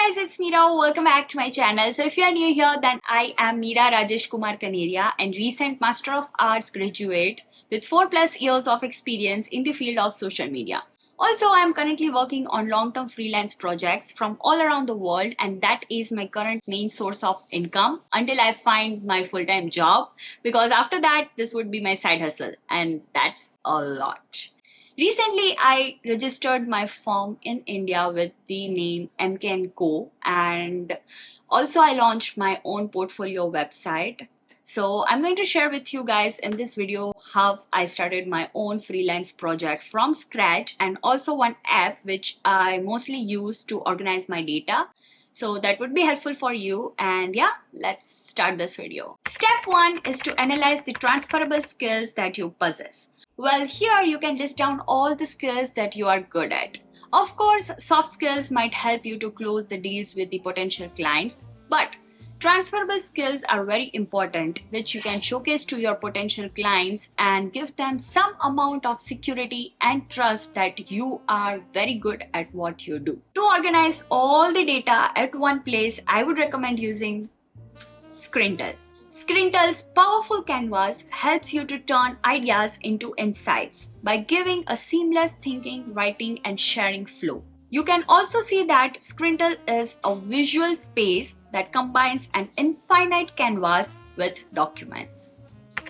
guys, it's Meera. Welcome back to my channel. So if you are new here, then I am Meera Rajesh Kumar Kaneria and recent Master of Arts graduate with 4+ years of experience in the field of social media. Also, I am currently working on long-term freelance projects from all around the world, and that is my current main source of income until I find my full-time job, because after that this would be my side hustle, and that's a lot. Recently, I registered my firm in India with the name MK & Co. And also I launched my own portfolio website. So I'm going to share with you guys in this video how I started my own freelance project from scratch, and also one app which I mostly use to organize my data. So that would be helpful for you. And yeah, let's start this video. Step 1 is to analyze the transferable skills that you possess. Well, here you can list down all the skills that you are good at. Of course, soft skills might help you to close the deals with the potential clients, but transferable skills are very important, which you can showcase to your potential clients and give them some amount of security and trust that you are very good at what you do. To organize all the data at one place, I would recommend using Scrintel. Scrintel's powerful canvas helps you to turn ideas into insights by giving a seamless thinking, writing, and sharing flow. You can also see that Scrintel is a visual space that combines an infinite canvas with documents.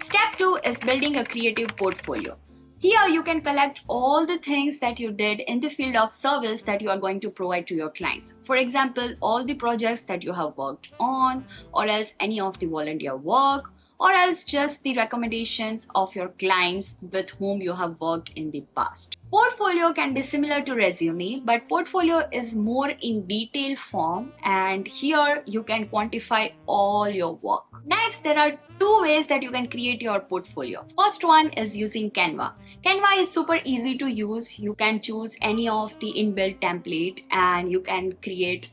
Step 2 is building a creative portfolio. Here you can collect all the things that you did in the field of service that you are going to provide to your clients. For example, all the projects that you have worked on, or else any of the volunteer work, or else just the recommendations of your clients with whom you have worked in the past. Portfolio can be similar to resume, but portfolio is more in detailed form, and here you can quantify all your work. Next, there are two ways that you can create your portfolio. First one is using Canva. Canva is super easy to use. You can choose any of the inbuilt template and you can create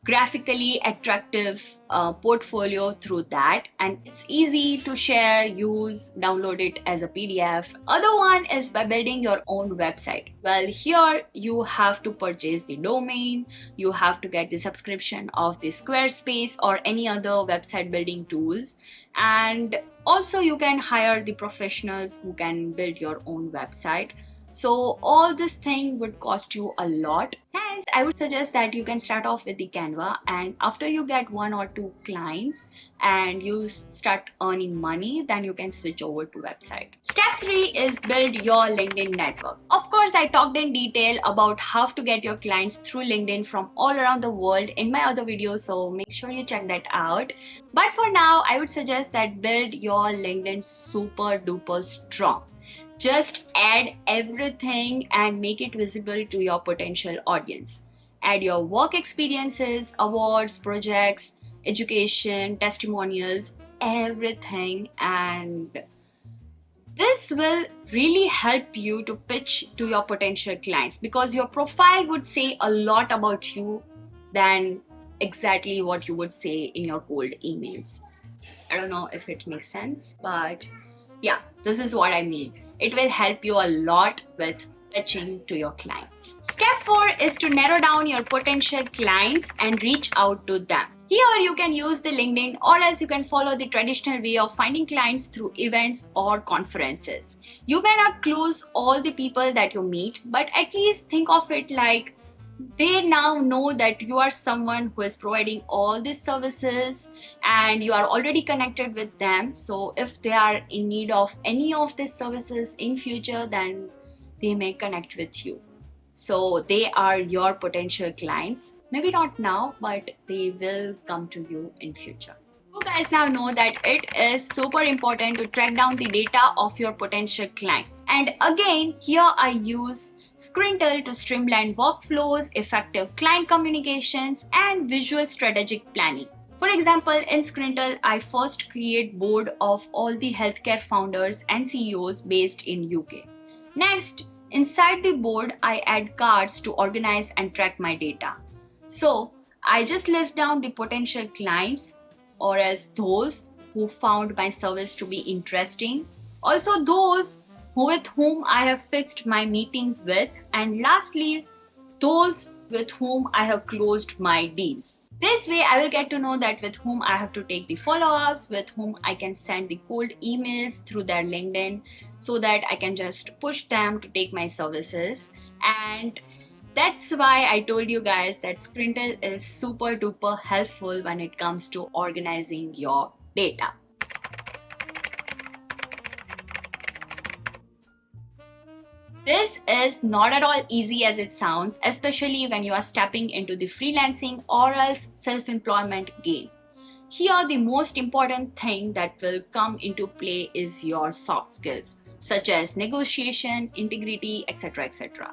graphically attractive portfolio through that, and it's easy to share, use, download it as a PDF. Other one is by building your own website. Well, here you have to purchase the domain, you have to get the subscription of the Squarespace or any other website building tools, and also you can hire the professionals who can build your own website. So all this thing would cost you a lot. Hence, I would suggest that you can start off with the Canva, and after you get 1 or 2 clients and you start earning money, then you can switch over to website. Step 3 is build your LinkedIn network. Of course, I talked in detail about how to get your clients through LinkedIn from all around the world in my other videos, so make sure you check that out. But for now, I would suggest that build your LinkedIn super duper strong. Just add everything and make it visible to your potential audience. Add your work experiences, awards, projects, education, testimonials, everything, and this will really help you to pitch to your potential clients, because your profile would say a lot about you than exactly what you would say in your cold emails. I don't know if it makes sense, but yeah, this is what I mean. It will help you a lot with pitching to your clients. Step 4 is to narrow down your potential clients and reach out to them. Here you can use the LinkedIn, or else you can follow the traditional way of finding clients through events or conferences. You may not close all the people that you meet, but at least think of it like they now know that you are someone who is providing all these services and you are already connected with them. So if they are in need of any of these services in future, then they may connect with you. So they are your potential clients. Maybe not now, but they will come to you in future. You guys now know that it is super important to track down the data of your potential clients. And again, here I use Scrintel to streamline workflows, effective client communications, and visual strategic planning. For example, in Scrintel, I first create board of all the healthcare founders and CEOs based in UK. Next, inside the board, I add cards to organize and track my data. So I just list down the potential clients, or else those who found my service to be interesting, also those with whom I have fixed my meetings with, and lastly, those with whom I have closed my deals. This way, I will get to know that with whom I have to take the follow-ups, with whom I can send the cold emails through their LinkedIn so that I can just push them to take my services. And that's why I told you guys that Sprintel is super duper helpful when it comes to organizing your data. This is not at all easy as it sounds, especially when you are stepping into the freelancing or else self-employment game. Here, the most important thing that will come into play is your soft skills, such as negotiation, integrity, etc. etc.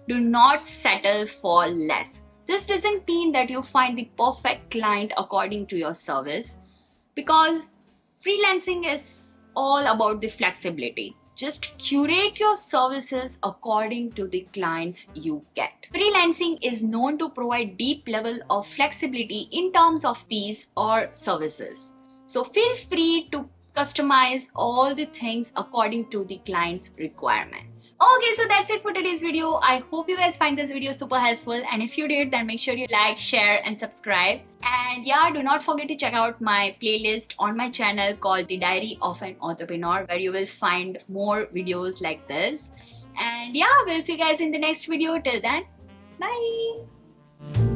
Do not settle for less. This doesn't mean that you find the perfect client according to your service, because freelancing is all about the flexibility. Just curate your services according to the clients you get. Freelancing is known to provide deep level of flexibility in terms of fees or services. So feel free to customize all the things according to the client's requirements. Okay, so that's it for today's video. I hope you guys find this video super helpful, and if you did, then make sure you like, share and subscribe. And yeah, do not forget to check out my playlist on my channel called The Diary of an Entrepreneur, where you will find more videos like this. And yeah, we'll see you guys in the next video. Till then, bye.